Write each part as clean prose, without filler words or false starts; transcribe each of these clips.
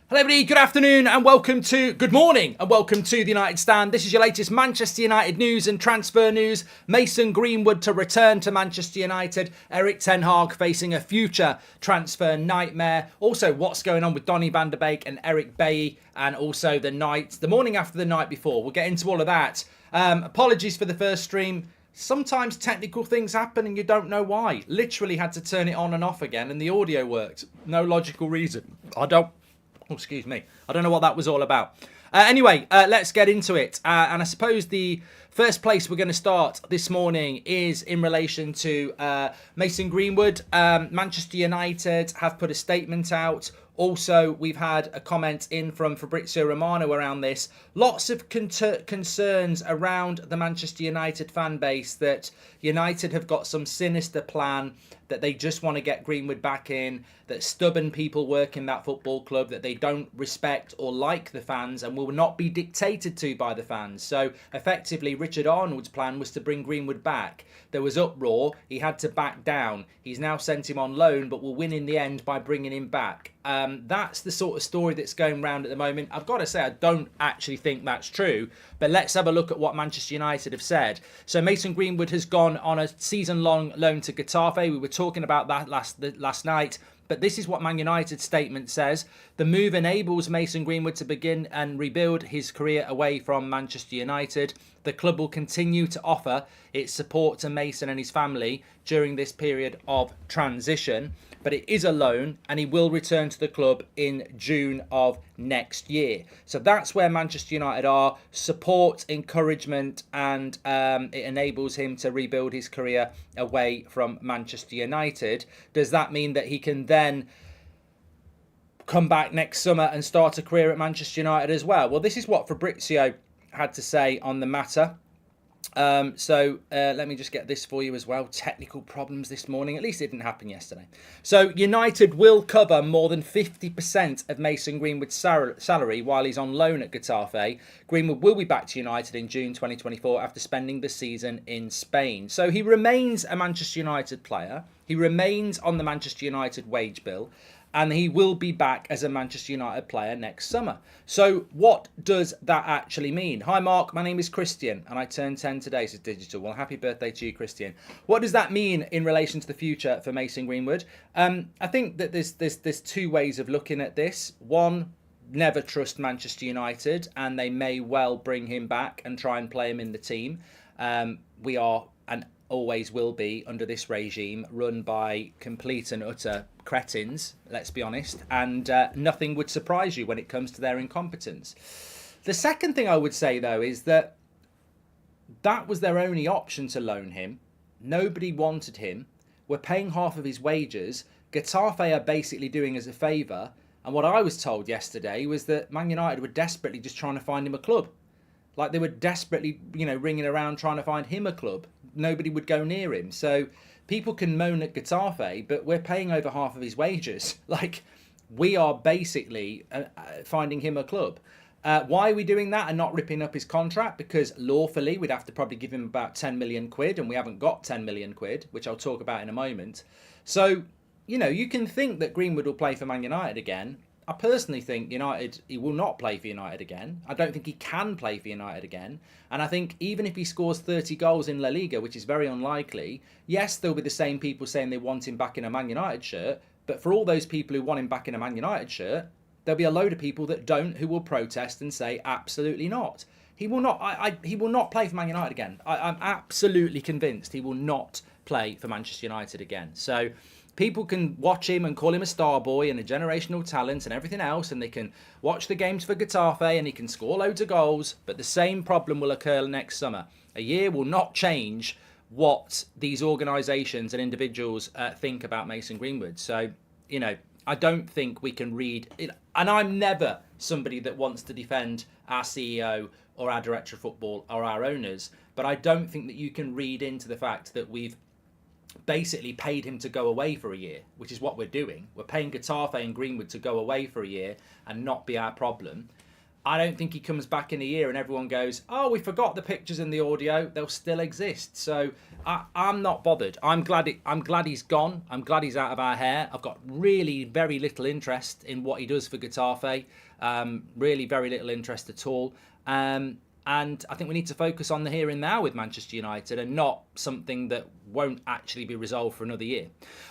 Hello everybody, good afternoon and good morning and welcome to the United Stand. This is your latest Manchester United news and transfer news. Mason Greenwood to return to Manchester United. Erik ten Hag facing a future transfer nightmare. Also, what's going on with Donny van der Beek and Eric Bailly, and also the morning after the night before. We'll get into all of that. Apologies for the first stream. Sometimes technical things happen and you don't know why. Literally had to turn it on and off again and the audio worked. No logical reason. Excuse me. I don't know what that was all about. Anyway, let's get into it. And I suppose the first place we're going to start this morning is in relation to Mason Greenwood. Manchester United have put a statement out. Also, we've had a comment in from Fabrizio Romano around this. Lots of concerns around the Manchester United fan base that United have got some sinister plan, that they just want to get Greenwood back in, that stubborn people work in that football club, that they don't respect or like the fans and will not be dictated to by the fans. So effectively, Richard Arnold's plan was to bring Greenwood back. There was uproar. He had to back down. He's now sent him on loan, but will win in the end by bringing him back. That's the sort of story that's going around at the moment. I've got to say, I don't actually think that's true, but let's have a look at what Manchester United have said. So Mason Greenwood has gone on a season-long loan to Getafe. We were talking about that last night. But this is what Man United's statement says. The move enables Mason Greenwood to begin and rebuild his career away from Manchester United. The club will continue to offer its support to Mason and his family during this period of transition. But it is a loan and he will return to the club in June of next year. So that's where Manchester United are. Support, encouragement, and it enables him to rebuild his career away from Manchester United. Does that mean that he can then come back next summer and start a career at Manchester United as well? Well, this is what Fabrizio had to say on the matter. Let me just get this for you as well. Technical problems this morning. At least it didn't happen yesterday. So United will cover more than 50% of Mason Greenwood's salary while he's on loan at Getafe. Greenwood will be back to United in June 2024 after spending the season in Spain. So he remains a Manchester United player. He remains on the Manchester United wage bill. And he will be back as a Manchester United player next summer. So what does that actually mean? Hi, Mark. My name is Christian, and I turned 10 today, says Digital. Well, happy birthday to you, Christian. What does that mean in relation to the future for Mason Greenwood? I think that there's two ways of looking at this. One, never trust Manchester United, and they may well bring him back and try and play him in the team. We are and always will be under this regime run by complete and utter cretins, let's be honest, and nothing would surprise you when it comes to their incompetence. The second thing I would say, though, is that was their only option to loan him. Nobody wanted him. We're paying half of his wages. Getafe are basically doing us a favour, and what I was told yesterday was that Man United were desperately just trying to find him a club. Like they were desperately, ringing around trying to find him a club. Nobody would go near him. So people can moan at Getafe, but we're paying over half of his wages. Like, we are basically finding him a club. Why are we doing that and not ripping up his contract? Because lawfully, we'd have to probably give him about 10 million quid, and we haven't got 10 million quid, which I'll talk about in a moment. So, you can think that Greenwood will play for Man United again. I personally think he will not play for United again. I don't think he can play for United again. And I think even if he scores 30 goals in La Liga, which is very unlikely, yes, there'll be the same people saying they want him back in a Man United shirt. But for all those people who want him back in a Man United shirt, there'll be a load of people that don't, who will protest and say, absolutely not. He will not. He will not play for Man United again. I'm absolutely convinced he will not play for Manchester United again. So people can watch him and call him a star boy and a generational talent and everything else, and they can watch the games for Getafe and he can score loads of goals, but the same problem will occur next summer. A year will not change what these organisations and individuals think about Mason Greenwood. So, I don't think we can read it. And I'm never somebody that wants to defend our CEO or our director of football or our owners, but I don't think that you can read into the fact that we've basically paid him to go away for a year, which is what we're doing. We're paying Getafe and Greenwood to go away for a year and not be our problem. I don't think he comes back in a year and everyone goes, oh, we forgot the pictures and the audio. They'll still exist. So I'm not bothered. I'm glad he's gone. I'm glad he's out of our hair. I've got really very little interest in what he does for Getafe. Really very little interest at all. And I think we need to focus on the here and now with Manchester United and not something that won't actually be resolved for another year.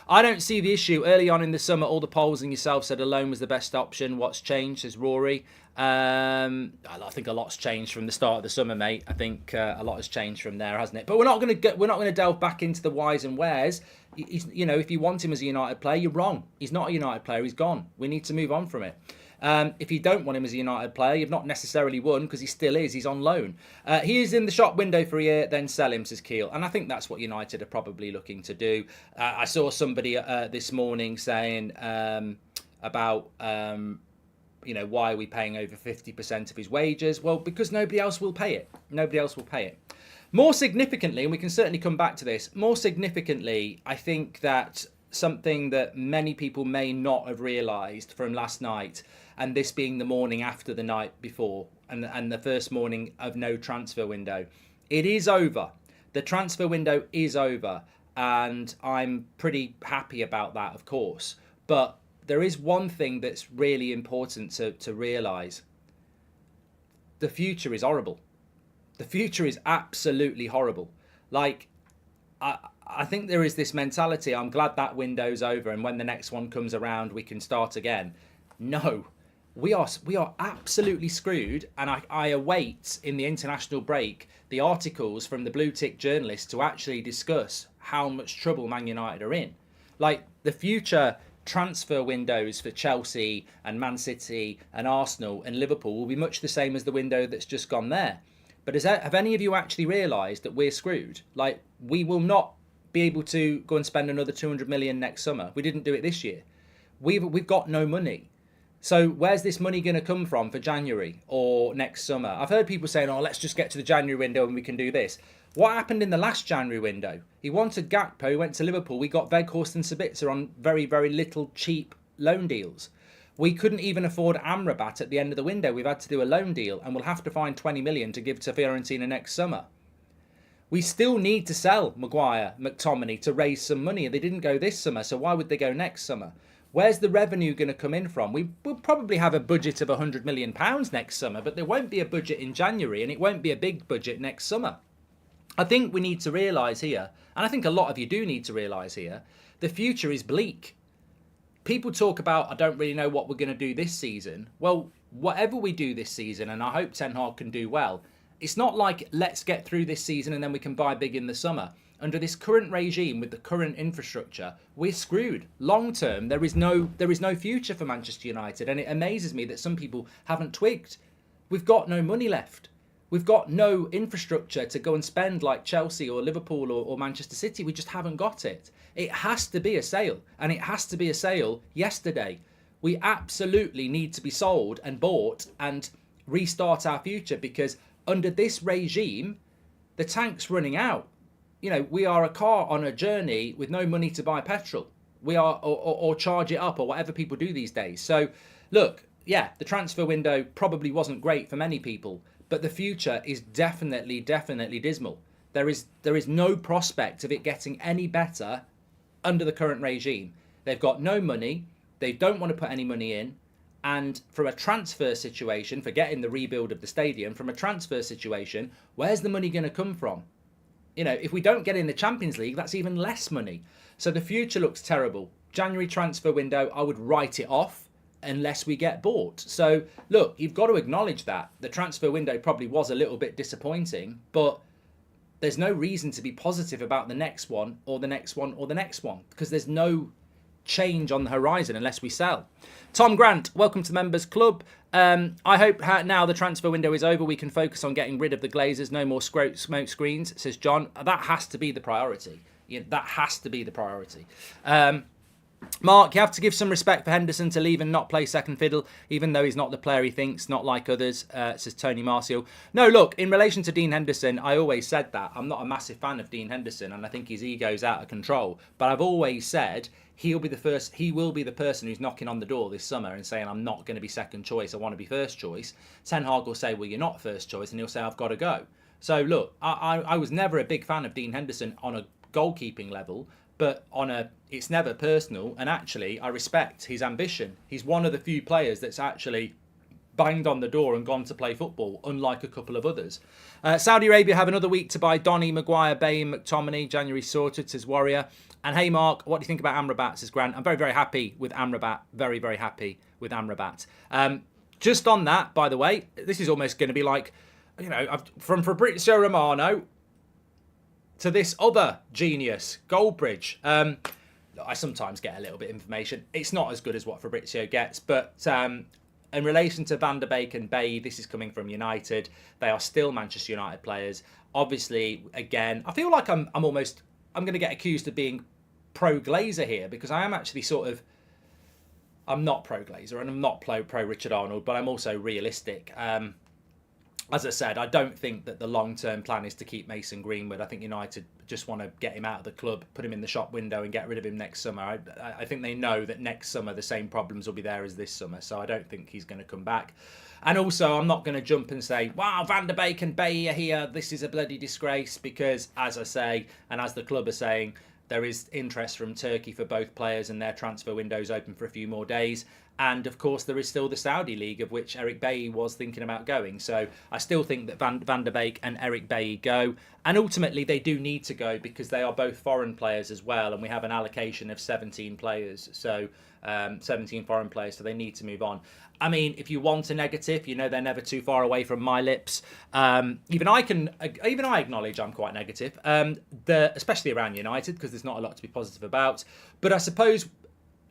I don't see the issue. Early on in the summer, all the polls and yourself said a loan was the best option. What's changed, says Rory. I think a lot's changed from the start of the summer, mate. I think a lot has changed from there, hasn't it? But we're not going to delve back into the whys and wheres. If you want him as a United player, you're wrong. He's not a United player. He's gone. We need to move on from it. If you don't want him as a United player, you've not necessarily won because he still is. He's on loan. He is in the shop window for a year, then sell him, says Keel. And I think that's what United are probably looking to do. I saw somebody this morning saying about, why are we paying over 50% of his wages? Well, because nobody else will pay it. Nobody else will pay it. More significantly, and we can certainly come back to this, more significantly, I think that something that many people may not have realised from last night, and this being the morning after the night before, and the first morning of no transfer window. It is over. The transfer window is over, and I'm pretty happy about that, of course. But there is one thing that's really important to realise. The future is horrible. The future is absolutely horrible. Like, I think there is this mentality, I'm glad that window's over, and when the next one comes around, we can start again. No. We are absolutely screwed, and I await in the international break the articles from the blue tick journalists to actually discuss how much trouble Man United are in. Like, the future transfer windows for Chelsea and Man City and Arsenal and Liverpool will be much the same as the window that's just gone there. But have any of you actually realised that we're screwed? Like, we will not be able to go and spend another 200 million next summer. We didn't do it this year. We've got no money. So where's this money going to come from for January or next summer? I've heard people saying, oh, let's just get to the January window and we can do this. What happened in the last January window? He wanted Gakpo, he went to Liverpool. We got Weghorst and Sabitzer on very, very little cheap loan deals. We couldn't even afford Amrabat at the end of the window. We've had to do a loan deal, and we'll have to find 20 million to give to Fiorentina next summer. We still need to sell Maguire, McTominay to raise some money. They didn't go this summer, so why would they go next summer? Where's the revenue going to come in from? We will probably have a budget of £100 million next summer, but there won't be a budget in January, and it won't be a big budget next summer. I think we need to realise here, and I think a lot of you do need to realise here, the future is bleak. People talk about, I don't really know what we're going to do this season. Well, whatever we do this season, and I hope Ten Hag can do well, it's not like let's get through this season and then we can buy big in the summer. Under this current regime with the current infrastructure, we're screwed. Long term, there is no future for Manchester United, and it amazes me that some people haven't twigged. We've got no money left. We've got no infrastructure to go and spend like Chelsea or Liverpool or Manchester City. We just haven't got it. It has to be a sale, and it has to be a sale yesterday. We absolutely need to be sold and bought and restart our future, because under this regime, the tank's running out. You know, we are a car on a journey with no money to buy petrol. We are, or charge it up, or whatever people do these days. So, look, yeah, the transfer window probably wasn't great for many people, but the future is definitely dismal. There is no prospect of it getting any better under the current regime. They've got no money. They don't want to put any money in. And from a transfer situation, forgetting the rebuild of the stadium, from a transfer situation, where's the money going to come from? You know, if we don't get in the Champions League, that's even less money. So the future looks terrible. January transfer window, I would write it off unless we get bought. So, look, you've got to acknowledge that. The transfer window probably was a little bit disappointing, but there's no reason to be positive about the next one or the next one or the next one, because there's no change on the horizon unless we sell. Tom Grant, welcome to the Members Club. I hope now the transfer window is over, we can focus on getting rid of the Glazers. No more smoke screens, says John. That has to be the priority. Yeah, that has to be the priority. Mark, you have to give some respect for Henderson to leave and not play second fiddle, even though he's not the player he thinks, not like others, says Tony Marcial. No, look, in relation to Dean Henderson, I always said that. I'm not a massive fan of Dean Henderson, and I think his ego's out of control. But I've always said he will be the person who's knocking on the door this summer and saying, I'm not going to be second choice, I want to be first choice. Ten Hag will say, well, you're not first choice, and he'll say, I've got to go. So look, I was never a big fan of Dean Henderson on a goalkeeping level, but it's never personal, and actually I respect his ambition. He's one of the few players that's actually banged on the door and gone to play football, unlike a couple of others. Saudi Arabia have another week to buy Donny, Maguire, Bain, McTominay. January sorted, says Warrior. And hey Mark, what do you think about Amrabat, says Grant? I'm very, very happy with Amrabat. Very, very happy with Amrabat. Just on that, by the way, this is almost going to be like, from Fabrizio Romano to this other genius, Goldbridge. I sometimes get a little bit of information. It's not as good as what Fabrizio gets, but in relation to Van der Beek and Bailly, this is coming from United. They are still Manchester United players. Obviously, again, I feel like I'm going to get accused of being pro-Glazer here, because I am actually I'm not pro-Glazer and I'm not pro-Richard Arnold, but I'm also realistic. As I said, I don't think that the long-term plan is to keep Mason Greenwood. I think United just want to get him out of the club, put him in the shop window and get rid of him next summer. I think they know that next summer the same problems will be there as this summer, so I don't think he's going to come back. And also, I'm not going to jump and say, wow, Van der Beek and Bailly are here, this is a bloody disgrace, because, as I say, and as the club are saying, there is interest from Turkey for both players and their transfer window's open for a few more days. And, of course, there is still the Saudi League, of which Eric Bailly was thinking about going. So I still think that Van der Beek and Eric Bailly go. And ultimately, they do need to go because they are both foreign players as well. And we have an allocation of 17 players. So 17 foreign players. So they need to move on. I mean, if you want a negative, they're never too far away from my lips. Even I acknowledge I'm quite negative, especially around United, because there's not a lot to be positive about. But I suppose,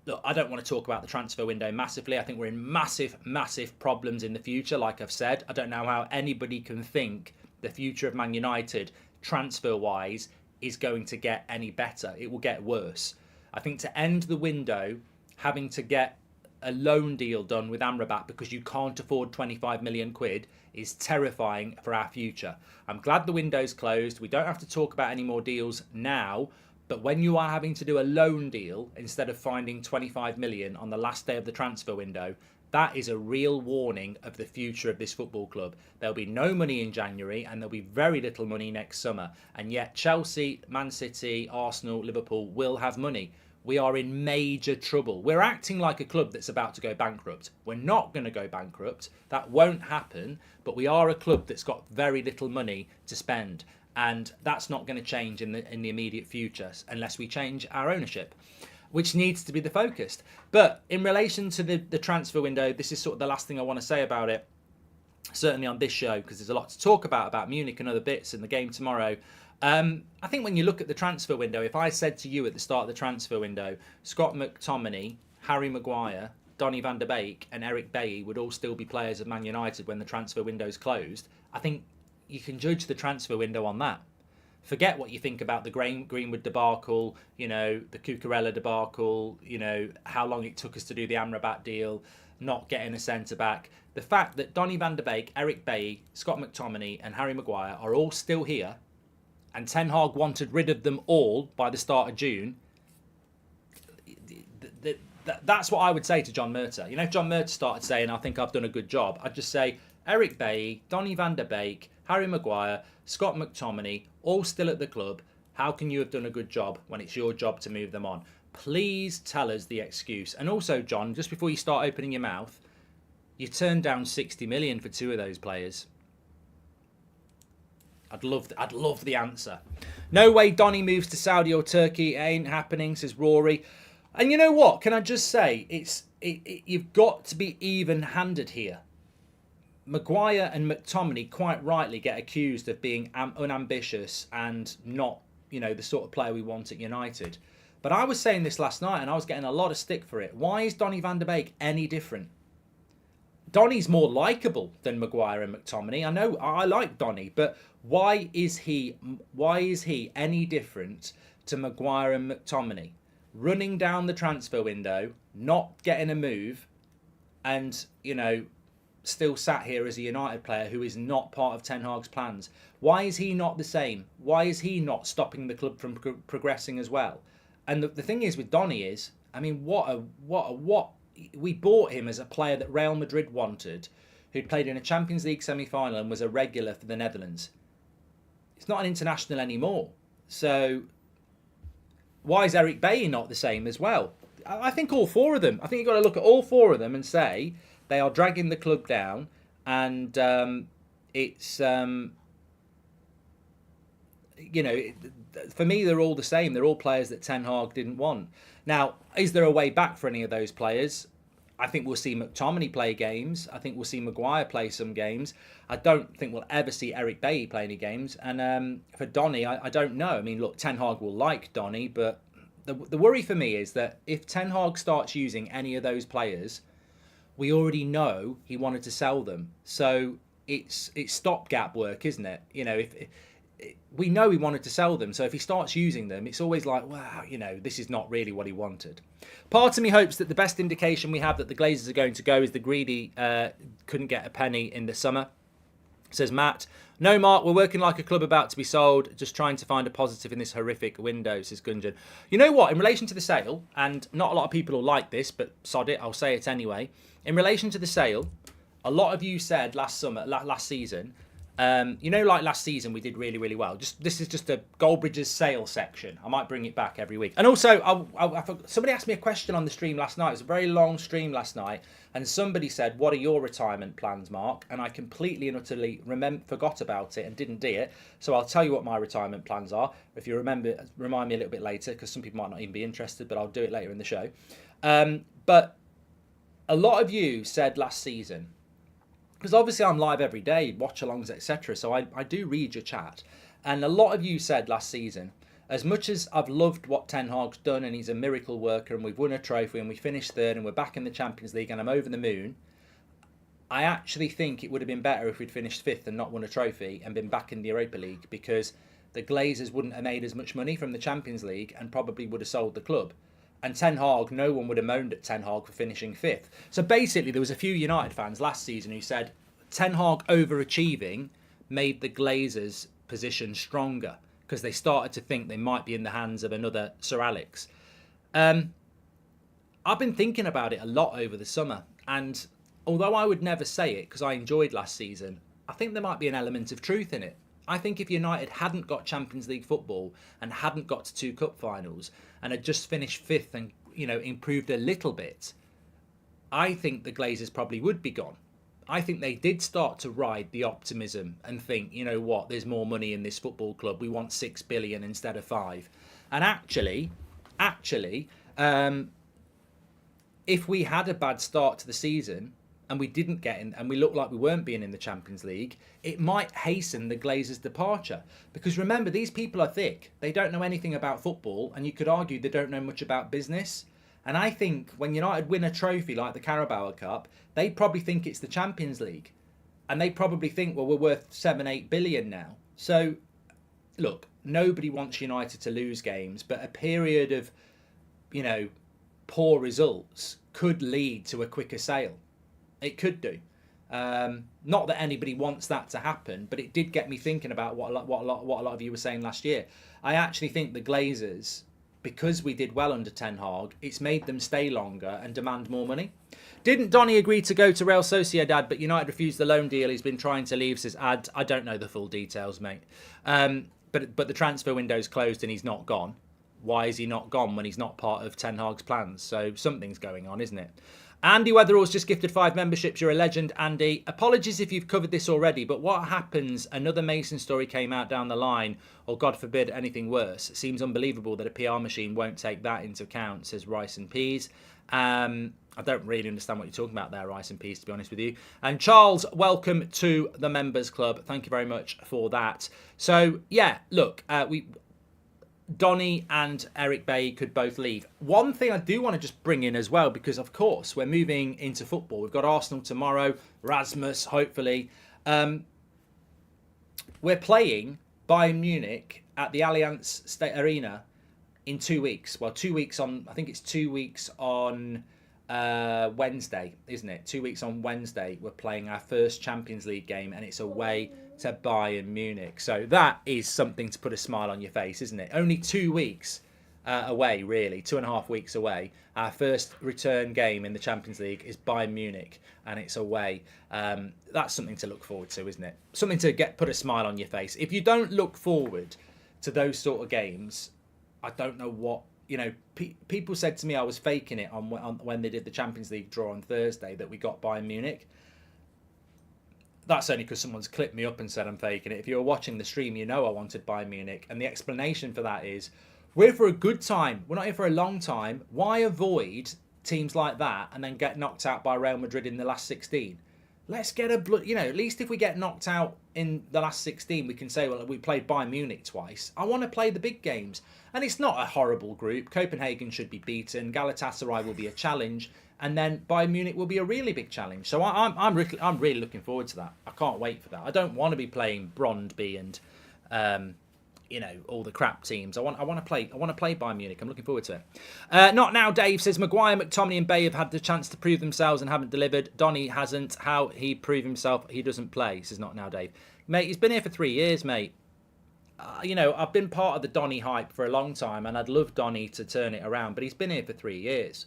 look, I don't want to talk about the transfer window massively. I think we're in massive, massive problems in the future, like I've said. I don't know how anybody can think the future of Man United, transfer-wise, is going to get any better. It will get worse. I think to end the window, having to get a loan deal done with Amrabat because you can't afford 25 million quid is terrifying for our future. I'm glad the window's closed. We don't have to talk about any more deals now. But when you are having to do a loan deal instead of finding 25 million on the last day of the transfer window, that is a real warning of the future of this football club. There'll be no money in January and there'll be very little money next summer. And yet Chelsea, Man City, Arsenal, Liverpool will have money. We are in major trouble. We're acting like a club that's about to go bankrupt. We're not going to go bankrupt. That won't happen. But we are a club that's got very little money to spend. And that's not going to change in the immediate future unless we change our ownership, which needs to be the focus. But in relation to the transfer window, this is sort of the last thing I want to say about it, certainly on this show, because there's a lot to talk about Munich and other bits in the game tomorrow. I think when you look at the transfer window, if I said to you at the start of the transfer window, Scott McTominay, Harry Maguire, Donny van der Beek and Eric Bailly would all still be players of Man United when the transfer window's closed, I think you can judge the transfer window on that. Forget what you think about the Greenwood debacle, the Cucurella debacle, how long it took us to do the Amrabat deal, not getting a centre-back. The fact that Donny van der Beek, Eric Bailly, Scott McTominay and Harry Maguire are all still here, and Ten Hag wanted rid of them all by the start of June, that's what I would say to John Murtagh. If John Murtagh started saying, I think I've done a good job, I'd just say, Eric Bailly, Donny van der Beek, Harry Maguire, Scott McTominay, all still at the club. How can you have done a good job when it's your job to move them on? Please tell us the excuse. And also, John, just before you start opening your mouth, you turned down 60 million for two of those players. I'd love the answer. No way Donny moves to Saudi or Turkey. It ain't happening, says Rory. And you know what? Can I just say, you've got to be even-handed here. Maguire and McTominay quite rightly get accused of being unambitious and not, the sort of player we want at United. But I was saying this last night and I was getting a lot of stick for it. Why is Donny van der Beek any different? Donny's more likeable than Maguire and McTominay. I know I like Donny, but why is he any different to Maguire and McTominay? running down the transfer window, not getting a move, and, still sat here as a United player who is not part of Ten Hag's plans. Why is he not the same? Why is he not stopping the club from progressing as well? And the thing is with Donny is, I mean, what we bought him as a player that Real Madrid wanted, who'd played in a Champions League semi-final and was a regular for the Netherlands. It's not an international anymore. So why is Eric Bailly not the same as well? I think all four of them. I think you've got to look at all four of them and say they are dragging the club down, and it's for me they're all the same. They're all players that Ten Hag didn't want. Now, is there a way back for any of those players? I think we'll see McTominay play games. I think we'll see Maguire play some games. I don't think we'll ever see Eric Bailly play any games. And for Donny, I don't know. I mean, look, Ten Hag will like Donny, but the worry for me is that if Ten Hag starts using any of those players, we already know he wanted to sell them. So it's stopgap work, isn't it? If we know he wanted to sell them, so if he starts using them, it's always like, wow, this is not really what he wanted. Part of me hopes that the best indication we have that the Glazers are going to go is the greedy couldn't get a penny in the summer. Says Matt. No, Mark, we're working like a club about to be sold, just trying to find a positive in this horrific window, says Gunjan. You know what, in relation to the sale, and not a lot of people will like this, but sod it, I'll say it anyway. In relation to the sale, a lot of you said last season, like last season we did really, really well. This is just a Goldbridge's sale section. I might bring it back every week. And also, somebody asked me a question on the stream last night. It was a very long stream last night. And somebody said, what are your retirement plans, Mark? And I completely and utterly forgot about it and didn't do it. So I'll tell you what my retirement plans are. If you remember, remind me a little bit later, because some people might not even be interested, but I'll do it later in the show. But a lot of you said last season, because obviously I'm live every day, watch-alongs, etc. So I do read your chat. And a lot of you said last season, as much as I've loved what Ten Hag's done and he's a miracle worker and we've won a trophy and we finished third and we're back in the Champions League and I'm over the moon, I actually think it would have been better if we'd finished fifth and not won a trophy and been back in the Europa League, because the Glazers wouldn't have made as much money from the Champions League and probably would have sold the club. And Ten Hag, no one would have moaned at Ten Hag for finishing fifth. So basically, there was a few United fans last season who said Ten Hag overachieving made the Glazers' position stronger because they started to think they might be in the hands of another Sir Alex. I've been thinking about it a lot over the summer, and although I would never say it because I enjoyed last season, I think there might be an element of truth in it. I think if United hadn't got Champions League football and hadn't got to 2 cup finals and had just finished fifth and improved a little bit, I think the Glazers probably would be gone. I think they did start to ride the optimism and think, you know what, there's more money in this football club. We want 6 billion instead of 5. And actually, if we had a bad start to the season and we didn't get in and we looked like we weren't being in the Champions League, it might hasten the Glazers' departure. Because remember, these people are thick. They don't know anything about football, and you could argue they don't know much about business. And I think when United win a trophy like the Carabao Cup, they probably think it's the Champions League. And they probably think, well, we're worth 7-8 billion now. So, look, nobody wants United to lose games, but a period of, poor results could lead to a quicker sale. It could do. Not that anybody wants that to happen, but it did get me thinking about what a lot of you were saying last year. I actually think the Glazers, because we did well under Ten Hag, it's made them stay longer and demand more money. Didn't Donny agree to go to Real Sociedad, but United refused the loan deal? He's been trying to leave, says Ad. I don't know the full details, mate. But the transfer window's closed and he's not gone. Why is he not gone when he's not part of Ten Hag's plans? So something's going on, isn't it? Andy Weatherall's just gifted 5 memberships. You're a legend, Andy. Apologies if you've covered this already, but what happens? Another Mason story came out down the line, or God forbid anything worse. It seems unbelievable that a PR machine won't take that into account, says Rice and Peas. I don't really understand what you're talking about there, Rice and Peas, to be honest with you. And Charles, welcome to the Members Club. Thank you very much for that. So, yeah, look, Donny and Eric Bailly could both leave. One thing I do want to just bring in as well, because of course we're moving into football. We've got Arsenal tomorrow, Rasmus, hopefully. We're playing Bayern Munich at the Allianz State Arena in 2 weeks. Well, 2 weeks on, I think it's 2 weeks on Wednesday, isn't it? 2 weeks on Wednesday, we're playing our first Champions League game, and it's away to Bayern Munich. So that is something to put a smile on your face, isn't it? Only 2 weeks away, really, 2.5 weeks away. Our first return game in the Champions League is Bayern Munich, and it's away. That's something to look forward to, isn't it? Something to put a smile on your face. If you don't look forward to those sort of games, I don't know what, you know, people said to me I was faking it on when they did the Champions League draw on Thursday that we got Bayern Munich. That's only because someone's clipped me up and said I'm faking it. If you were watching the stream, you know I wanted Bayern Munich. And the explanation for that is, we're here for a good time. We're not here for a long time. Why avoid teams like that and then get knocked out by Real Madrid in the last 16? Let's get at least if we get knocked out in the last 16, we can say, well, we played Bayern Munich twice. I want to play the big games. And it's not a horrible group. Copenhagen should be beaten. Galatasaray will be a challenge. And then Bayern Munich will be a really big challenge. So I'm really looking forward to that. I can't wait for that. I don't want to be playing Brondby and all the crap teams. I want to play Bayern Munich. I'm looking forward to it. Not now, Dave says Maguire, McTominay and Bay have had the chance to prove themselves and haven't delivered. Donny hasn't. How he prove himself? He doesn't play. Says not now, Dave. Mate, he's been here for 3 years, mate. I've been part of the Donny hype for a long time, and I'd love Donny to turn it around, but he's been here for 3 years.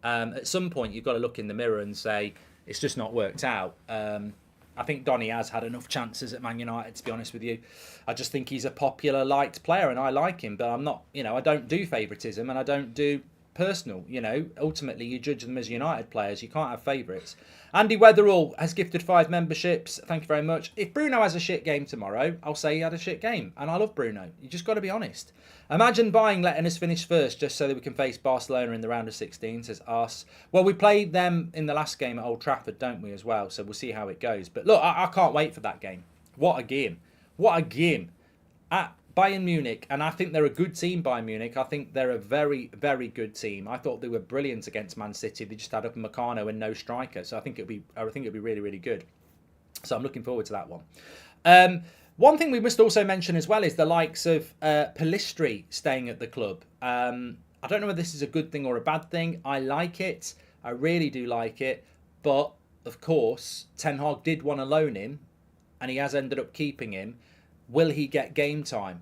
At some point, you've got to look in the mirror and say, it's just not worked out. I think Donny has had enough chances at Man United, to be honest with you. I just think he's a popular, liked player, and I like him, but I'm not, I don't do favouritism, and I don't do personal. Ultimately, you judge them as United players. You can't have favourites. Andy Weatherall has gifted 5 memberships. Thank you very much. If Bruno has a shit game tomorrow, I'll say he had a shit game, and I love Bruno. You just got to be honest. Imagine buying letting us finish first just so that we can face Barcelona in the round of 16, says Ars. Well, we played them in the last game at Old Trafford, don't we, as well? So we'll see how it goes. But look, I can't wait for that game. What a game. What a game. At Bayern Munich, and I think they're a good team, Bayern Munich. I think they're a very, very good team. I thought they were brilliant against Man City. They just had Upamecano and no striker. So I think it'll be really, really good. So I'm looking forward to that one. One thing we must also mention as well is the likes of Pellistri staying at the club. I don't know whether this is a good thing or a bad thing. I like it. I really do like it. But, of course, Ten Hag did want to loan him, and he has ended up keeping him. Will he get game time?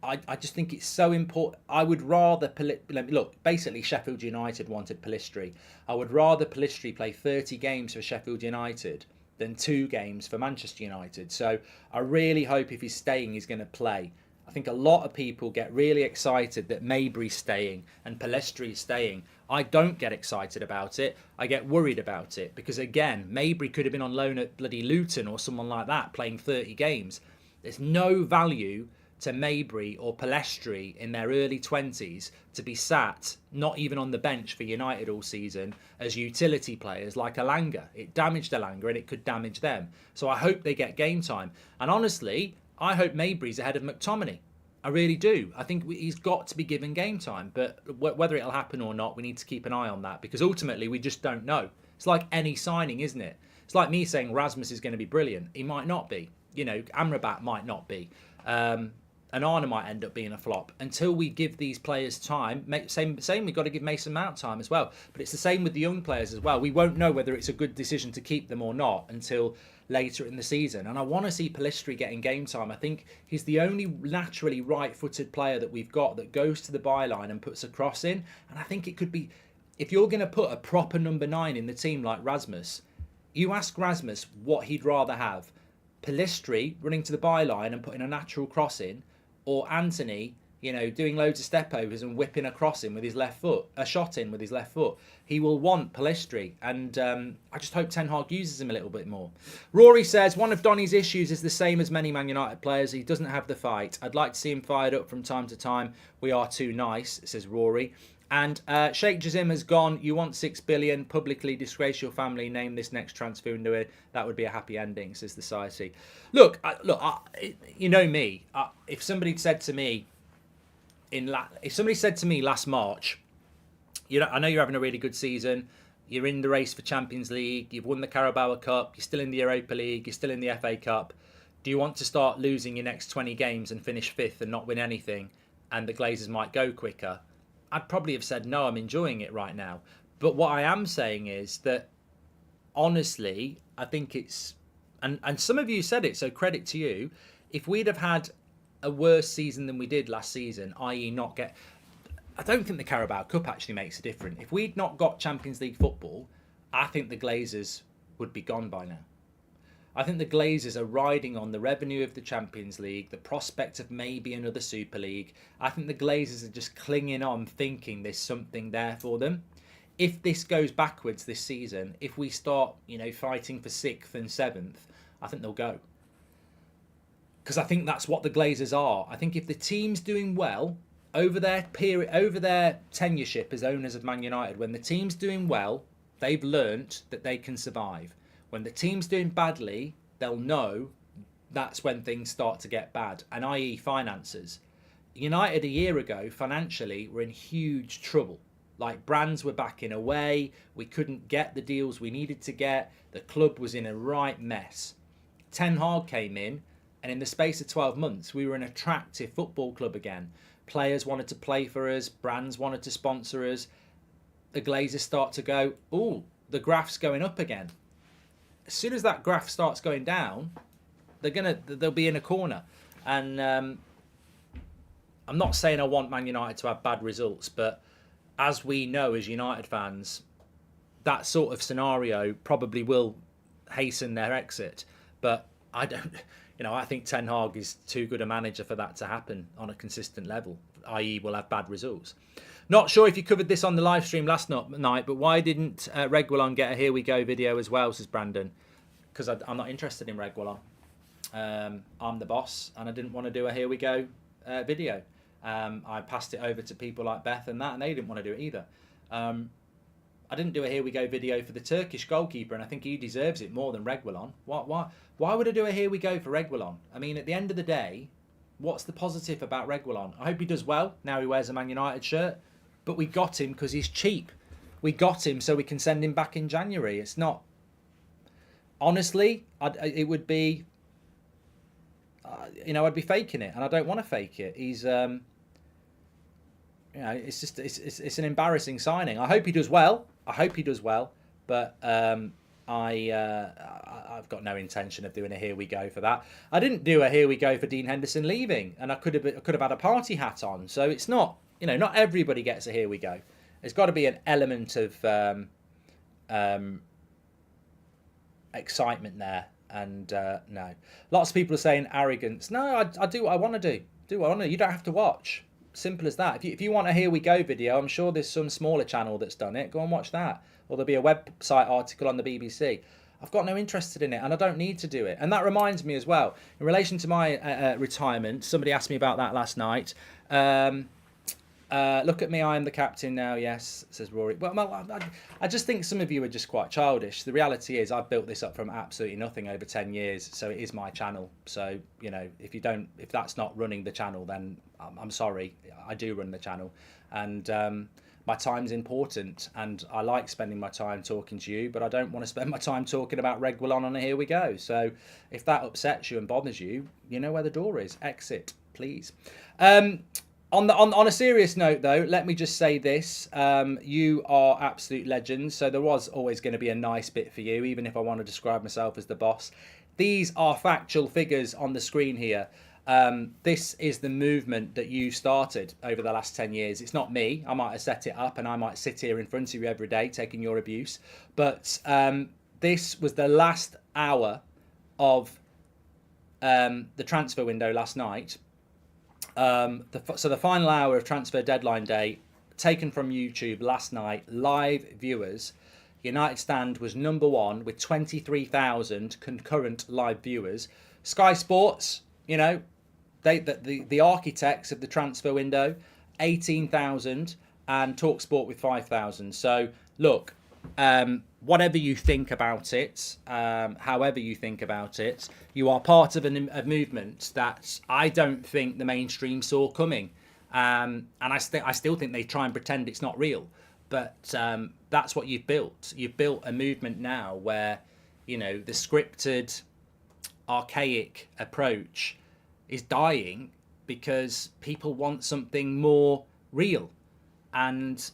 I just think it's so important. I would rather... Look, basically, Sheffield United wanted Pellistri. I would rather Pellistri play 30 games for Sheffield United than 2 games for Manchester United. So I really hope if he's staying, he's going to play. I think a lot of people get really excited that Mabry's staying and Pellistri's staying. I don't get excited about it. I get worried about it because, again, Mabry could have been on loan at bloody Luton or someone like that playing 30 games. There's no value to Mabry or Pellistri in their early 20s to be sat, not even on the bench for United all season, as utility players like Elanga. It damaged Elanga and it could damage them. So I hope they get game time. And honestly, I hope Mabry's ahead of McTominay. I really do. I think he's got to be given game time. But whether it'll happen or not, we need to keep an eye on that because ultimately we just don't know. It's like any signing, isn't it? It's like me saying Rasmus is going to be brilliant. He might not be. Amrabat might not be. And Arna might end up being a flop until we give these players time. Same, we've got to give Mason Mount time as well. But it's the same with the young players as well. We won't know whether it's a good decision to keep them or not until later in the season. And I want to see Pellistri getting game time. I think he's the only naturally right-footed player that we've got that goes to the byline and puts a cross in. And I think it could be, if you're going to put a proper number 9 in the team like Rasmus, you ask Rasmus what he'd rather have. Pellistri running to the byline and putting a natural cross in, or Anthony, doing loads of step overs and whipping a cross in with his left foot, a shot in with his left foot. He will want Pellistri, and I just hope Ten Hag uses him a little bit more. Rory says, one of Donny's issues is the same as many Man United players. He doesn't have the fight. I'd like to see him fired up from time to time. We are too nice, says Rory. And Sheikh Jazim has gone, you want 6 billion, publicly disgrace your family, name this next transfer window. That would be a happy ending, says the society. Look, you know me. If somebody said to me last March, I know you're having a really good season, you're in the race for Champions League, you've won the Carabao Cup, you're still in the Europa League, you're still in the FA Cup. Do you want to start losing your next 20 games and finish 5th and not win anything? and the Glazers might go quicker, I'd probably have said, no, I'm enjoying it right now. But what I am saying is that, honestly, I think it's, and some of you said it, so credit to you. If we'd have had a worse season than we did last season, i.e. not get, I don't think the Carabao Cup actually makes a difference. If we'd not got Champions League football, I think the Glazers would be gone by now. I think the Glazers are riding on the revenue of the Champions League, the prospect of maybe another Super League. I think the Glazers are just clinging on, thinking there's something there for them. If this goes backwards this season, if we start, fighting for 6th and 7th, I think they'll go. Because I think that's what the Glazers are. I think if the team's doing well over their period, over their tenureship as owners of Man United, when the team's doing well, they've learnt that they can survive. When the team's doing badly, they'll know that's when things start to get bad, and i.e. finances. United a year ago, financially, were in huge trouble. Like, brands were backing away, we couldn't get the deals we needed to get, the club was in a right mess. Ten Hag came in, and in the space of 12 months, we were an attractive football club again. Players wanted to play for us, brands wanted to sponsor us. The Glazers start to go, oh, the graph's going up again. As soon as that graph starts going down, they'll be in a corner. And I'm not saying I want Man United to have bad results, but as we know as United fans, that sort of scenario probably will hasten their exit. But I don't, I think Ten Hag is too good a manager for that to happen on a consistent level, i.e. we'll have bad results. Not sure if you covered this on the live stream last night, but why didn't Reguilon get a Here We Go video as well, says Brandon? Because I'm not interested in Reguilon. I'm the boss, and I didn't want to do a Here We Go video. I passed it over to people like Beth and they didn't want to do it either. I didn't do a Here We Go video for the Turkish goalkeeper, and I think he deserves it more than Reguilon. Why would I do a Here We Go for Reguilon? I mean, at the end of the day, what's the positive about Reguilon? I hope he does well. Now he wears a Man United shirt. But we got him because he's cheap. We got him so we can send him back in January. It's not... Honestly, it would be... I'd be faking it, and I don't want to fake it. He's... it's just... It's an embarrassing signing. I hope he does well. But I've got no intention of doing a Here We Go for that. I didn't do a Here We Go for Dean Henderson leaving, and I could have had a party hat on. So it's not... not everybody gets a Here We Go. There's got to be an element of excitement there. And no. Lots of people are saying arrogance. No, I do what I want to do. Do what I want to do. You don't have to watch. Simple as that. If you want a Here We Go video, I'm sure there's some smaller channel that's done it. Go and watch that. Or there'll be a website article on the BBC. I've got no interest in it, and I don't need to do it. And that reminds me as well, in relation to my retirement, somebody asked me about that last night. Look at me, I am the captain now, yes, says Rory. Well, I just think some of you are just quite childish. The reality is I've built this up from absolutely nothing over 10 years, so it is my channel. So, if that's not running the channel, then I'm sorry. I do run the channel. And my time's important, and I like spending my time talking to you, but I don't want to spend my time talking about Reguilon on a Here We Go. So if that upsets you and bothers you, you know where the door is. Exit, please. On a serious note, though, let me just say this. You are absolute legends, so there was always going to be a nice bit for you, even if I want to describe myself as the boss. These are factual figures on the screen here. This is the movement that you started over the last 10 years. It's not me. I might have set it up, and I might sit here in front of you every day taking your abuse. But this was the last hour of the transfer window last night. So the final hour of transfer deadline day, taken from YouTube last night, live viewers. United Stand was number one with 23,000 concurrent live viewers. Sky Sports, the architects of the transfer window, 18,000, and TalkSport with 5,000. So look, whatever you think about it, however you think about it, you are part of a movement that I don't think the mainstream saw coming. And I still think they try and pretend it's not real. But that's what you've built. You've built a movement now where, the scripted, archaic approach is dying, because people want something more real, and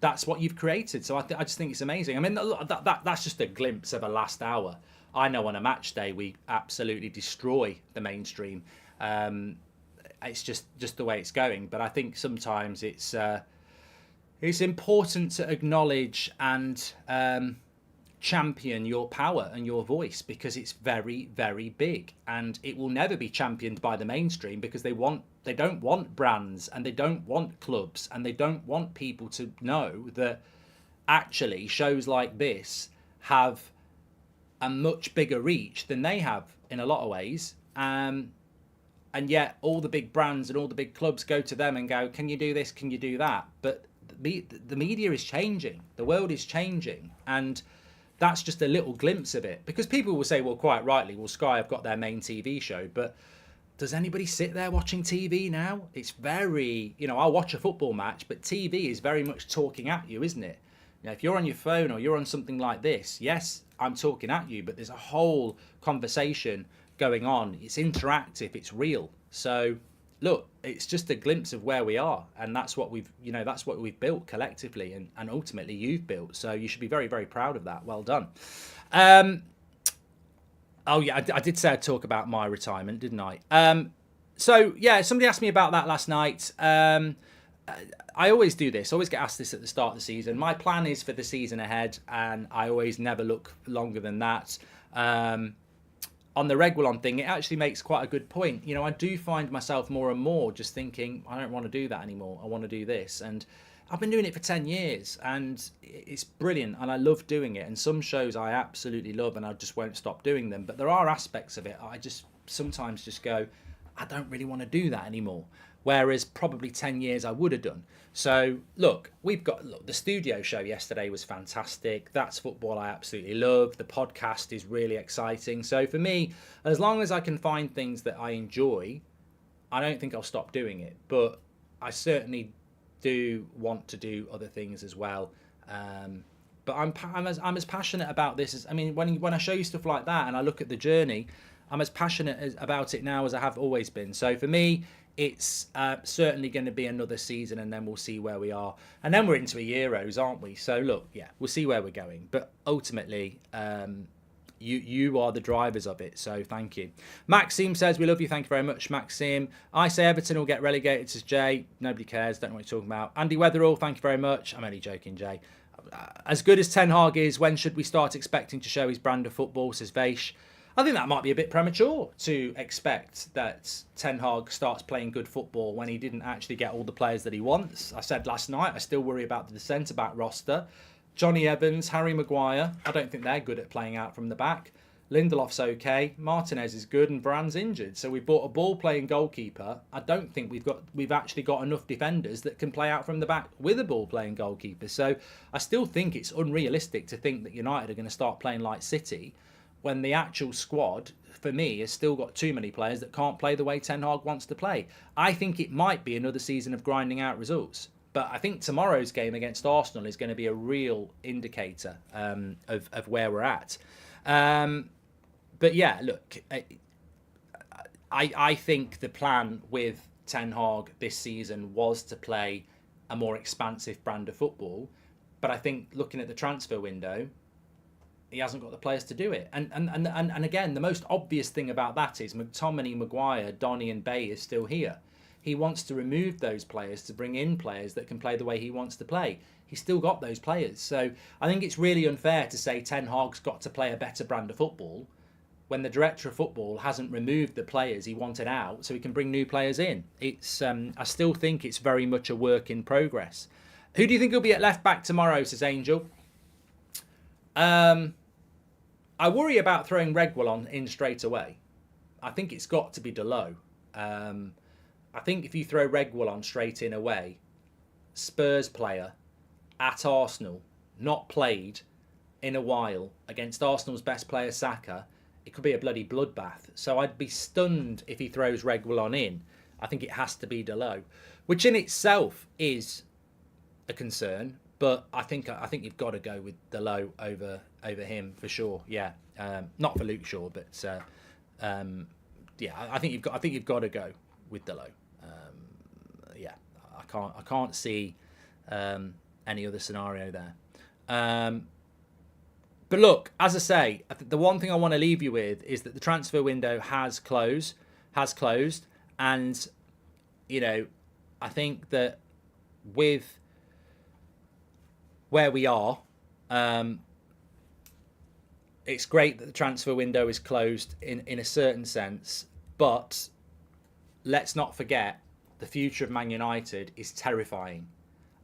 that's what you've created. So I just think it's amazing. I mean, that's just a glimpse of a last hour. I know on a match day we absolutely destroy the mainstream. It's just the way it's going. But I think sometimes it's important to acknowledge and champion your power and your voice, because it's very, very big, and it will never be championed by the mainstream, because they don't want brands, and they don't want clubs, and they don't want people to know that actually shows like this have a much bigger reach than they have in a lot of ways. And yet all the big brands and all the big clubs go to them and go, can you do this, can you do that? But the media is changing, the world is changing, and that's just a little glimpse of it. Because people will say, well, quite rightly, well, Sky have got their main TV show, but does anybody sit there watching TV now? It's very, I'll watch a football match, but TV is very much talking at you, isn't it? If you're on your phone or you're on something like this, yes, I'm talking at you, but there's a whole conversation going on. It's interactive, it's real. So look, it's just a glimpse of where we are, and that's what we've built collectively, and ultimately you've built. So you should be very, very proud of that. Well done. Oh yeah, I did say I'd talk about my retirement, didn't I? So yeah, somebody asked me about that last night. I always do this. I always get asked this at the start of the season. My plan is for the season ahead, and I always never look longer than that. On the Reguilon thing, it actually makes quite a good point. I do find myself more and more just thinking, I don't want to do that anymore. I want to do this. And I've been doing it for 10 years, and it's brilliant, and I love doing it. And some shows I absolutely love, and I just won't stop doing them. But there are aspects of it I just sometimes just go, I don't really want to do that anymore. Whereas probably 10 years I would have done. So look, the studio show yesterday was fantastic. That's football I absolutely love. The podcast is really exciting. So for me, as long as I can find things that I enjoy, I don't think I'll stop doing it. But I certainly do want to do other things as well. But I'm as passionate about this as, when I show you stuff like that and I look at the journey, I'm as passionate about it now as I have always been. So for me, it's certainly going to be another season, and then we'll see where we are. And then we're into a Euros, aren't we? So look, yeah, we'll see where we're going. But ultimately, you are the drivers of it. So thank you. Maxime says, we love you. Thank you very much, Maxime. I say Everton will get relegated, says Jay. Nobody cares. Don't know what you're talking about. Andy Weatherall, thank you very much. I'm only joking, Jay. As good as Ten Hag is, when should we start expecting to show his brand of football, says Vaish. I think that might be a bit premature to expect that Ten Hag starts playing good football when he didn't actually get all the players that he wants. I said last night, I still worry about the centre-back roster. Johnny Evans, Harry Maguire, I don't think they're good at playing out from the back. Lindelof's okay. Martinez is good, and Brand's injured. So we bought a ball-playing goalkeeper. I don't think we've actually got enough defenders that can play out from the back with a ball-playing goalkeeper. So I still think it's unrealistic to think that United are going to start playing like City, when the actual squad, for me, has still got too many players that can't play the way Ten Hag wants to play. I think it might be another season of grinding out results. But I think tomorrow's game against Arsenal is going to be a real indicator of where we're at. But yeah, look, I think the plan with Ten Hag this season was to play a more expansive brand of football. But I think looking at the transfer window, he hasn't got the players to do it. And again, the most obvious thing about that is McTominay, Maguire, Donny and Bay is still here. He wants to remove those players to bring in players that can play the way he wants to play. He's still got those players. So I think it's really unfair to say Ten Hag's got to play a better brand of football when the director of football hasn't removed the players he wanted out so he can bring new players in. It's I still think it's very much a work in progress. Who do you think will be at left back tomorrow, says Angel? I worry about throwing Reguilon in straight away. I think it's got to be Dalot. I think if you throw Reguilon straight in away, Spurs player at Arsenal, not played in a while, against Arsenal's best player Saka, it could be a bloody bloodbath. So I'd be stunned if he throws Reguilon in. I think it has to be Dalot, which in itself is a concern. But I think you've got to go with Dalot over him for sure. Yeah, not for Luke Shaw, but yeah, I think you've got to go. Dalot. Yeah, I can't see any other scenario there. But look, as I say, the one thing I want to leave you with is that the transfer window has closed, and you know, I think that with where we are, it's great that the transfer window is closed in a certain sense, but let's not forget the future of Man United is terrifying.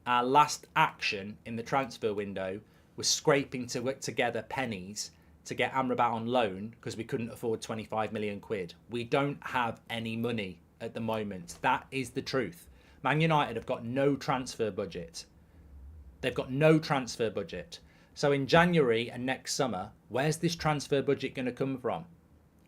Our last action in the transfer window was scraping together pennies to get Amrabat on loan because we couldn't afford 25 million quid. We don't have any money at the moment. That is the truth. Man United have got no transfer budget. They've got no transfer budget. So in January and next summer, where's this transfer budget going to come from?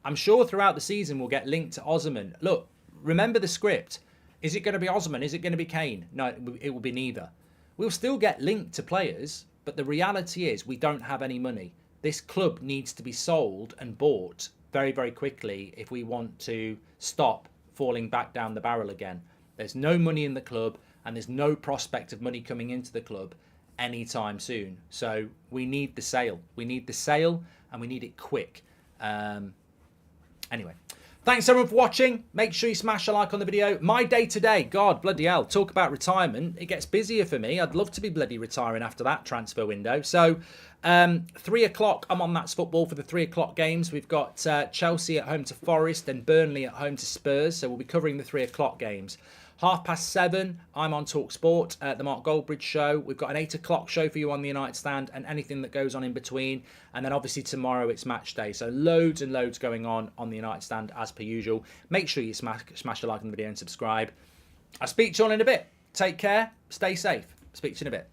I'm sure throughout the season we'll get linked to Osimhen. Look, remember the script. Is it going to be Osimhen? Is it going to be Kane? No, it will be neither. We'll still get linked to players, but the reality is we don't have any money. This club needs to be sold and bought very, very quickly if we want to stop falling back down the barrel again. There's no money in the club and there's no prospect of money coming into the club anytime soon. So we need the sale. We need the sale and we need it quick. Anyway, thanks everyone for watching. Make sure you smash a like on the video. My day today, God, bloody hell, talk about retirement. It gets busier for me. I'd love to be bloody retiring after that transfer window. So 3 o'clock, I'm on That's Football for the 3 o'clock games. We've got Chelsea at home to Forest and Burnley at home to Spurs. So we'll be covering the 3 o'clock games. 7:30, I'm on TalkSport at the Mark Goldbridge show. We've got an 8 o'clock show for you on the United Stand and anything that goes on in between. And then obviously tomorrow it's match day. So loads and loads going on the United Stand as per usual. Make sure you smash a like on the video and subscribe. I'll speak to you all in a bit. Take care. Stay safe. Speak to you in a bit.